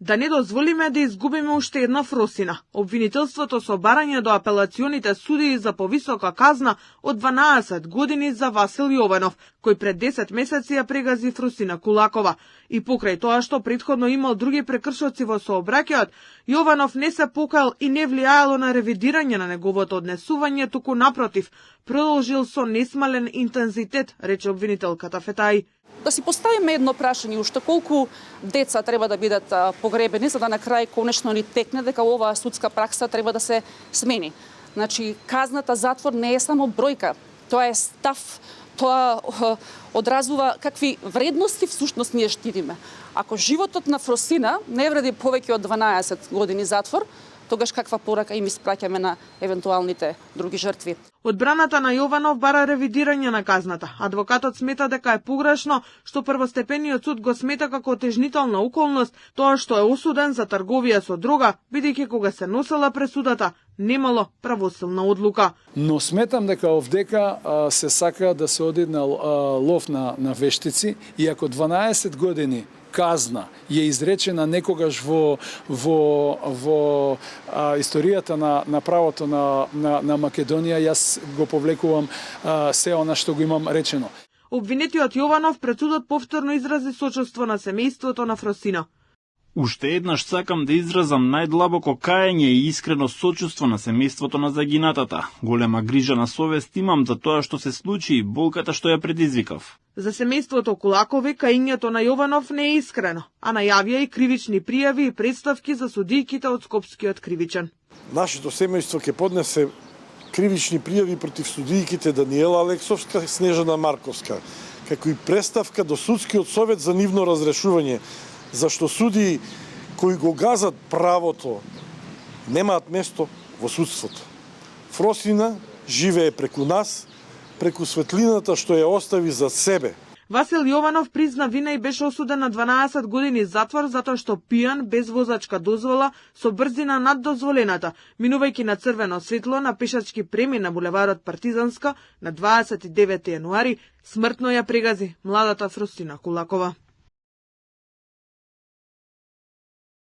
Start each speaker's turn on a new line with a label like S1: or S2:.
S1: Да не дозволиме да изгубиме уште една Фросина. Обвинителството со барање до апелационите судии за повисока казна од 12 години за Васил Јованов, кој пред 10 месеци ја прегази Фросина Кулакова. И покрај тоа што претходно имал други прекршоци во сообраќајот, Јованов не се покајал и не влијаело на ревидирање на неговото однесување, туку напротив, продолжил со несмален интензитет, рече обвинителката Фетаи.
S2: Да си поставиме едно прашање, уште колку деца треба да бидат погребени, за да на крај конечно ни текне дека оваа судска пракса треба да се смени. Значи, казната затвор не е само бројка, тоа е став, тоа одразува какви вредности всушност ние штитиме. Ако животот на Фросина не вреди повеќе од 12 години затвор, тогаш каква порака им испраќаме на евентуалните други жртви.
S1: Одбраната на Јованов бара ревидирање на казната. Адвокатот смета дека е погрешно што првостепениот суд го смета како отежнителна околност тоа што е осуден за трговија со дрога, бидејќи кога се носела пресудата, немало правосилна одлука.
S3: Но сметам дека овдека се сака да се оди на лов на вештици, и ако 12 години казна е изречена некогаш во историјата на правото на Македонија, јас го повлекувам се она што го имам речено.
S1: Обвинетиот Јованов пред судот повторно изрази сочувство на семејството на Фросина.
S4: Уште еднаш сакам да изразам најдлабоко каење и искрено сочувство на семејството на загинатата. Голема грижа на совест имам за тоа што се случи и болката што ја предизвикав.
S1: За семејството Кулакови каењето на Јованов не е искрено, а најавија и кривични пријави и представки за судијките од Скопскиот кривичен.
S5: Нашето семејство ќе поднесе кривични пријави против судијките Даниела Алексовска и Снежана Марковска, како и представка до судскиот совет за нивно разрешување, зашто судии кои го газат правото немаат место во судството. Фросина живее преку нас, преку светлината што ја остави за себе.
S1: Васил Јованов призна вина и беше осуден на 12 години затвор затоа што пијан без возачка дозвола со брзина над дозволената, минувајќи на црвено светло на пешачки премин на булеварот Партизанска на 29 јануари, смртно ја прегази младата Фросина Кулакова.